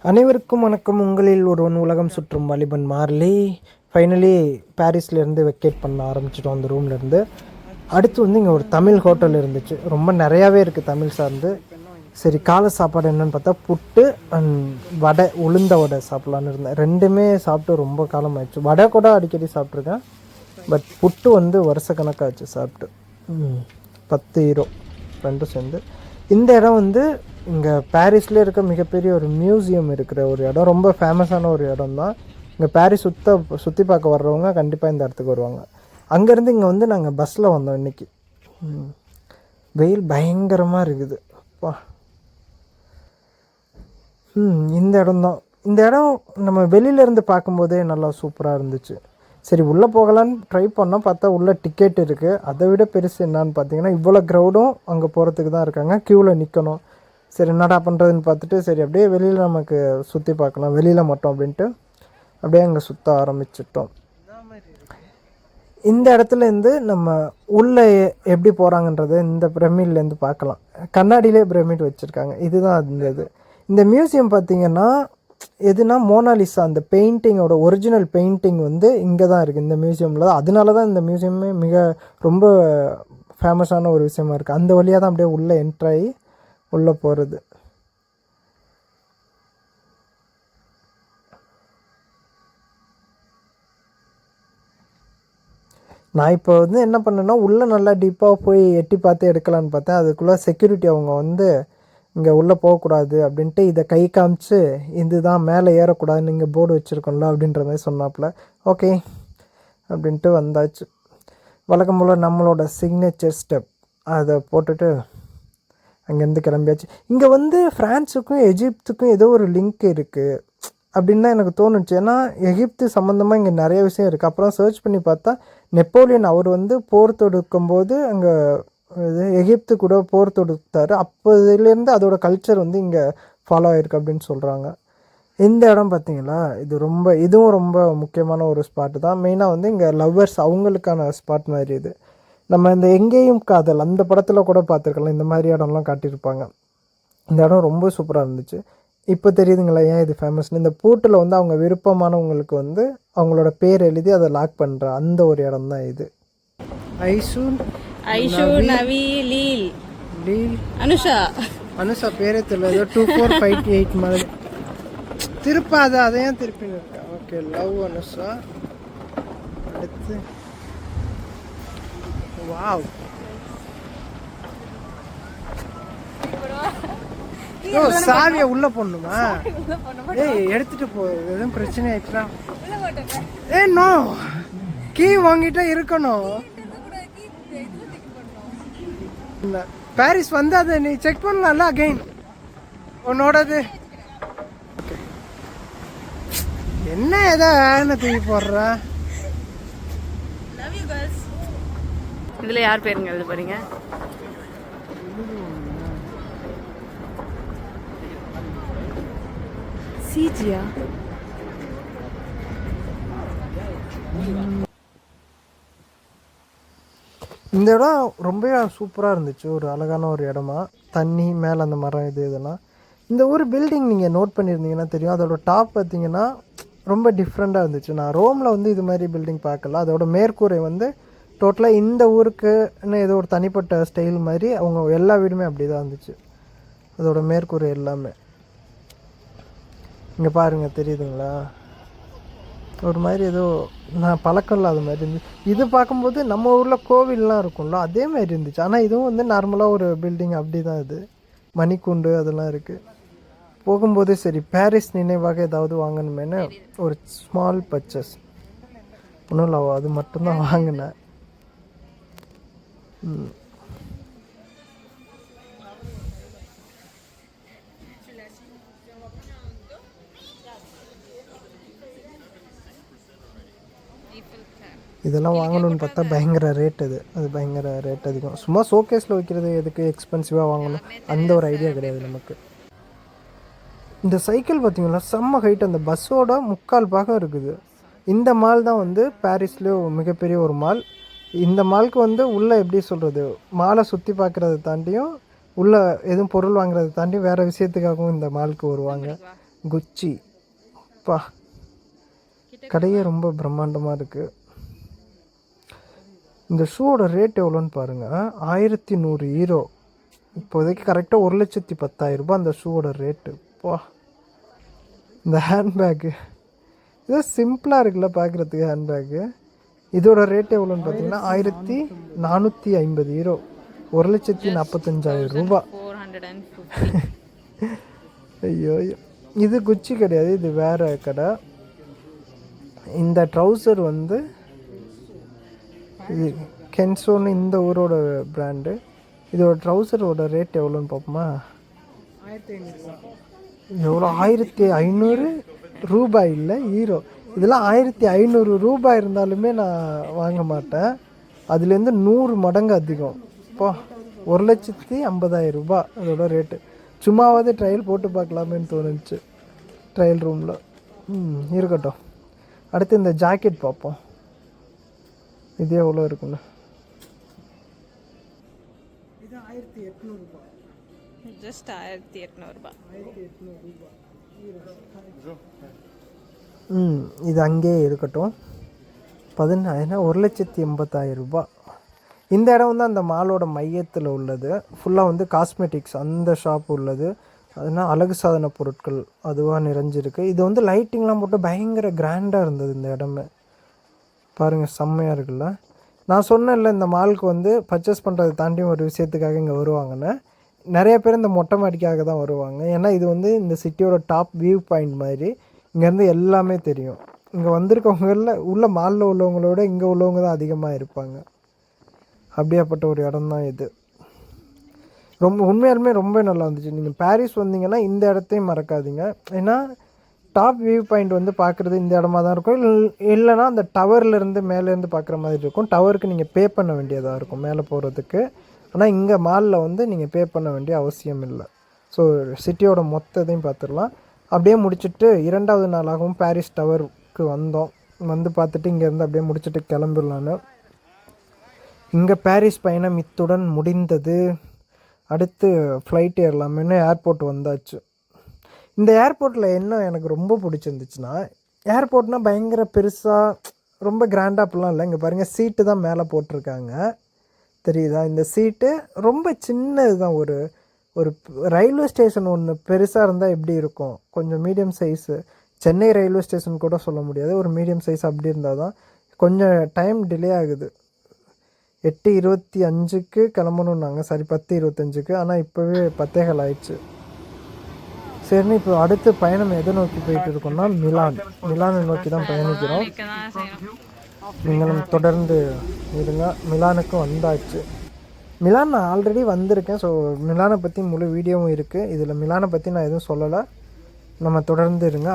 அனைவருக்கும் வணக்கம். உங்களில் ஒருவன் உலகம் சுற்றும் வாலிபன் மார்லி. ஃபைனலி பாரிஸ்லேருந்து வெக்கேட் பண்ண ஆரம்பிச்சிட்டோம் அந்த ரூம்லேருந்து. அடுத்து வந்து இங்கே ஒரு தமிழ் ஹோட்டல் இருந்துச்சு, ரொம்ப நிறையாவே இருக்குது தமிழ் சார்ந்து. சரி, காலை சாப்பாடு என்னென்னு பார்த்தா புட்டு அண்ட் வடை, உளுந்த வடை சாப்பிட்லான்னு இருந்தேன். ரெண்டுமே சாப்பிட்டு ரொம்ப காலம் ஆயிடுச்சு. வடை கூட அடிக்கடி சாப்பிட்ருக்கேன், பட் புட்டு வந்து வருஷ கணக்காச்சு சாப்பிட்டு. 10 யூரோ ரெண்டும் சேர்ந்து. இந்த இடம் வந்து இங்கே பாரிஸ்லேயே இருக்க மிகப்பெரிய ஒரு மியூசியம் இருக்கிற ஒரு இடம், ரொம்ப ஃபேமஸான ஒரு இடம் தான். இங்கே பாரிஸ் சுற்றி பார்க்க வர்றவங்க கண்டிப்பாக இந்த இடத்துக்கு வருவாங்க. அங்கேருந்து இங்கே வந்து நாங்கள் பஸ்ஸில் வந்தோம் இன்றைக்கி. வெயில் பயங்கரமாக இருக்குது அப்பா. இந்த இடம்தான். இந்த இடம் நம்ம வெளியிலேருந்து பார்க்கும்போதே நல்லா சூப்பராக இருந்துச்சு. சரி, உள்ளே போகலான்னு ட்ரை பண்ணோம், பார்த்தா உள்ளே டிக்கெட் இருக்குது. அதை விட பெருசு என்னான்னு பார்த்தீங்கன்னா, இவ்வளோ க்ரௌடும் அங்கே போகிறதுக்கு தான் இருக்காங்க, க்யூவில் நிற்கணும். சரி, என்னடா பண்ணுறதுன்னு பார்த்துட்டு சரி அப்படியே வெளியில் நமக்கு சுற்றி பார்க்கலாம், வெளியில் மட்டும் அப்படின்ட்டு அப்படியே அங்கே சுற்ற ஆரம்பிச்சிட்டோம். இந்த இடத்துலேருந்து நம்ம உள்ளே எப்படி போகிறாங்கன்றதை இந்த பிரமிட்லேருந்து பார்க்கலாம். கண்ணாடியிலே பிரமிட் வச்சுருக்காங்க. இதுதான் அந்த இந்த மியூசியம் பார்த்திங்கன்னா எதுனா மோனாலிசா, அந்த பெயிண்டிங்கோட ஒரிஜினல் பெயிண்டிங் வந்து இங்கே தான் இருக்குது, இந்த மியூசியமில் தான். அதனால தான் இந்த மியூசியமே ரொம்ப ஃபேமஸான ஒரு விஷயமா இருக்குது. அந்த வழியாக தான் அப்படியே உள்ளே என்ட்ராகி உள்ளே போகிறது. நான் இப்போ வந்து என்ன பண்ணேன்னா, உள்ளே நல்லா டீப்பாக போய் எட்டி பார்த்து எடுக்கலான்னு பார்த்தேன். அதுக்குள்ளே செக்யூரிட்டி அவங்க வந்து இங்கே உள்ளே போகக்கூடாது அப்படின்ட்டு இதை கை காமிச்சு, இதுதான் மேலே ஏறக்கூடாதுன்னு இங்கே போர்டு வச்சுருக்கோம்ல அப்படின்ற மாதிரி சொன்னாப்புல. ஓகே அப்படின்ட்டு வந்தாச்சு. வழக்கம் போல் நம்மளோட சிக்னேச்சர் ஸ்டெப் அதை போட்டுட்டு அங்கேருந்து கிளம்பியாச்சு. இங்கே வந்து ஃப்ரான்ஸுக்கும் எகிப்துக்கும் ஏதோ ஒரு லிங்க் இருக்குது அப்படின்னு தான் எனக்கு தோணுச்சு. ஏன்னா எகிப்து சம்மந்தமாக இங்கே நிறைய விஷயம் இருக்குது. அப்புறம் சர்ச் பண்ணி பார்த்தா நெப்போலியன் அவர் வந்து போர் தொடுக்கும்போது அங்கே எகிப்து கூட போர் தொடுத்தார். அப்போதுலேருந்து அதோட கல்ச்சர் வந்து இங்கே ஃபாலோ ஆகிருக்கு அப்படின்னு சொல்கிறாங்க. இந்த இடம் பார்த்திங்களா, இதுவும் ரொம்ப முக்கியமான ஒரு ஸ்பாட்டு தான். மெயினாக வந்து இங்கே லவ்வர்ஸ் அவங்களுக்கான ஸ்பாட் மாதிரி இது. நம்ம இந்த எங்கேயும் காதல் அந்த படத்தில் கூட பார்த்துருக்கலாம், இந்த மாதிரி இடம்லாம் காட்டியிருப்பாங்க. இந்த இடம் ரொம்ப சூப்பராக இருந்துச்சு. இப்போ தெரியுதுங்களா ஏன் இது ஃபேமஸ்னு. இந்த பூட்டில் வந்து அவங்க விருப்பமானவங்களுக்கு வந்து அவங்களோட பேர் எழுதி அதை லாக் பண்ணுற அந்த ஒரு இடம் தான் இது. ஐஷு நவி லீல் அனுஷா பேரே தெரியல, ஏதோ 2458 மாதிரி திருப்பாத, அதையும் திருப்பி இருக்கா. Okay, love Anusha. அடுத்து வாவ், சாவியை உள்ள போடணுமா? ஏய், எடுத்துட்டு போ, எதுவும் பிரச்சனை ஆயிடுச்சா? நோ, கீ வாங்கிட்டா இருக்கணும். பாரிஸ் வந்து அதை நீ செக் பண்ணலாம்ல அகைன் உன்னோடது. என்ன ஏதோ வேலை தூக்கி போடுற. இதுல யார் பேருங்க எழுத போறீங்க? சீஜியா. இந்த இடம் ரொம்ப சூப்பராக இருந்துச்சு, ஒரு அழகான ஒரு இடமா. தண்ணி மேலே அந்த மரம் இதெல்லாம். இந்த ஒரு பில்டிங் நீங்கள் நோட் பண்ணியிருந்தீங்கன்னா தெரியும், அதோட டாப் பார்த்தீங்கன்னா ரொம்ப டிஃப்ரெண்ட்டாக இருந்துச்சு. நான் ரோமில் வந்து இது மாதிரி பில்டிங் பார்க்கல. அதோட மேற்கூரை வந்து டோட்டலாக இந்த ஊருக்குன்னு ஏதோ ஒரு தனிப்பட்ட ஸ்டைல் மாதிரி அவங்க எல்லா வீடுமே அப்படி தான் இருந்துச்சு, அதோட மேற்கூரை எல்லாமே. இங்கே பாருங்கள், தெரியுதுங்களா, ஒரு மாதிரி ஏதோ நான் பழக்கம் இல்லாத மாதிரி இருந்துச்சு. இது பார்க்கும்போது நம்ம ஊரில் கோவில்லாம் இருக்கும்ல அதே மாதிரி இருந்துச்சு. ஆனால் இதுவும் வந்து நார்மலாக ஒரு பில்டிங் அப்படி தான். இது மணிக்கூண்டு அதெல்லாம் இருக்குது. போகும்போது சரி பாரிஸ் நினைவாக ஏதாவது வாங்கணுமேனு ஒரு ஸ்மால் பர்ச்சேஸ், ஒன்றும் இல்லை, அது மட்டும்தான் வாங்கினேன். இதெல்லாம் வாங்கணும்னு பார்த்தா பயங்கர ரேட். அது பயங்கர ரேட் அதிகம். சும்மா ஷோகேஸில் வைக்கிறது எதுக்கு எக்ஸ்பென்சிவாக வாங்கணும், அந்த ஒரு ஐடியா கிடையாது நமக்கு. இந்த சைக்கிள் பார்த்திங்கன்னா செம்ம ஹைட், அந்த பஸ்ஸோட 3/4 பாகம் இருக்குது. இந்த மால் தான் வந்து பாரிஸ்லேயே மிகப்பெரிய ஒரு மால். இந்த மாலுக்கு வந்து உள்ளே எப்படி சொல்கிறது, மாலை சுற்றி பார்க்குறத தாண்டியும் உள்ளே எதுவும் பொருள் வாங்குறதை தாண்டி வேறு விஷயத்துக்காகவும் இந்த மாலுக்கு வருவாங்க. குச்சி. பா, கடையே ரொம்ப பிரம்மாண்டமாக இருக்குது. இந்த ஷூவோட ரேட் எவ்வளோன்னு பாருங்கள், 1100 ஈரோ. இப்போதைக்கு கரெக்டாக 1,10,000 ரூபாய் அந்த ஷூவோட ரேட்டு. பா, இந்த ஹேண்ட்பேக்கு இது சிம்பிளாக இருக்குல்ல பார்க்குறதுக்கு ஹேண்ட்பேக்கு. இதோட ரேட் எவ்வளோன்னு பார்த்தீங்கன்னா 1450 ஈரோ, 1,45,000 ரூபா. ஐயோ, இது குச்சி கிடையாது, இது வேறு கடை. இந்த ட்ரௌசர் வந்து இது கென்சோன்னு இந்த ஊரோட பிராண்டு. இதோட ட்ரௌசரோட ரேட் எவ்வளோன்னு பார்ப்போமா? எவ்வளோ? 1500 ரூபாய் இல்லை ஈரோ. இதெல்லாம் 1500 ரூபாய் இருந்தாலுமே நான் வாங்க மாட்டேன். அதுலேருந்து 100 மடங்கு அதிகம். இப்போ 1,50,000 ரூபாய் அதோட ரேட்டு. சும்மாவது ட்ரையல் போட்டு பார்க்கலாமேன்னு தோணுச்சு ட்ரையல் ரூமில். இருக்கட்டும். அடுத்து இந்த ஜாக்கெட் பார்ப்போம், இது எவ்வளோ இருக்குன்னு. இது 1800 ரூபாய். ஜஸ்ட் 1800 ரூபாய். இது அங்கேயே இருக்கட்டும். 1,80,000 ரூபாய். இந்த இடம் வந்து அந்த மாலோட மையத்தில் உள்ளது. ஃபுல்லாக வந்து காஸ்மெட்டிக்ஸ் அந்த ஷாப் உள்ளது. அதனால் அழகு சாதன பொருட்கள் அதுவாக நிறைஞ்சிருக்கு. இது வந்து லைட்டிங்லாம் போட்டு பயங்கர கிராண்டாக இருந்தது இந்த இடமே. பாருங்கள், செம்மையாக இருக்குல்ல. நான் சொன்னேன்ல இந்த மாலுக்கு வந்து பர்ச்சேஸ் பண்ணுறதை தாண்டி ஒரு விஷயத்துக்காக இங்கே வருவாங்கன்னு. நிறைய பேர் இந்த மொட்டை மாடிக்காக தான் வருவாங்க. ஏன்னா இது வந்து இந்த சிட்டியோட டாப் வியூ பாயிண்ட் மாதிரி. இங்கேருந்து எல்லாமே தெரியும். இங்கே வந்திருக்கவங்களில் உள்ள மாலில் உள்ளவங்களோட இங்கே உள்ளவங்க தான் அதிகமாக இருப்பாங்க. அப்படியாப்பட்ட ஒரு இடம் தான் இது. ரொம்ப உண்மையாலுமே ரொம்ப நல்லா இருந்துச்சு. நீங்கள் பாரிஸ் வந்தீங்கன்னா இந்த இடத்தையும் மறக்காதீங்க. ஏன்னா டாப் வியூ பாயிண்ட் வந்து பார்க்குறது இந்த இடமா தான் இருக்கும். இல்லைனா அந்த டவர்லேருந்து மேலேருந்து பார்க்குற மாதிரி இருக்கும். டவருக்கு நீங்கள் பே பண்ண வேண்டியதாக இருக்கும் மேலே போகிறதுக்கு. ஆனால் இங்கே மாலில் வந்து நீங்கள் பே பண்ண வேண்டிய அவசியம் இல்லை. ஸோ சிட்டியோட மொத்தத்தையும் பார்த்துடலாம். அப்படியே முடிச்சுட்டு 2வது நாளாகவும் பாரிஸ் டவருக்கு வந்தோம். வந்து பார்த்துட்டு இங்கேருந்து அப்படியே முடிச்சுட்டு கிளம்பிடலான்னு. இங்கே பாரிஸ் பயணம் இத்துடன் முடிந்தது. அடுத்து ஃப்ளைட் ஏறலாமேன்னு ஏர்போர்ட் வந்தாச்சு. இந்த ஏர்போர்ட்டில் என்ன எனக்கு ரொம்ப பிடிச்சிருந்துச்சுன்னா, ஏர்போர்ட்னால் பயங்கர பெருசாக ரொம்ப கிராண்டாக அப்படிலாம் இல்லை. இங்கே பாருங்கள், சீட்டு தான் மேலே போட்டிருக்காங்க, தெரியுதா? இந்த சீட்டு ரொம்ப சின்னது தான். ஒரு ரயில்வே ஸ்டேஷன் ஒன்று பெருசாக இருந்தால் எப்படி இருக்கும், கொஞ்சம் medium size. Chennai railway station கூட சொல்ல முடியாது, ஒரு மீடியம் சைஸ் அப்படி இருந்தால் தான். கொஞ்சம் டைம் டிலே ஆகுது. 8:25க்கு கிளம்பணுன்னாங்க, சரி 10:25க்கு. ஆனால் இப்போவே 10:15 ஆயிடுச்சு. சரின்னு இப்போ அடுத்து பயணம் எதை நோக்கி போயிட்டு இருக்கோம்னா மிலானை நோக்கி தான் பயணிக்கிறோம். நீங்களும் தொடர்ந்து இருங்க. மிலானுக்கு வந்தாச்சு. மிலான் நான் ஆல்ரெடி வந்திருக்கேன். ஸோ மிலானை பற்றி முழு வீடியோவும் இருக்குது. இதில் மிலானை பற்றி நான் எதுவும் சொல்லலை. நம்ம தொடர்ந்து இருங்க.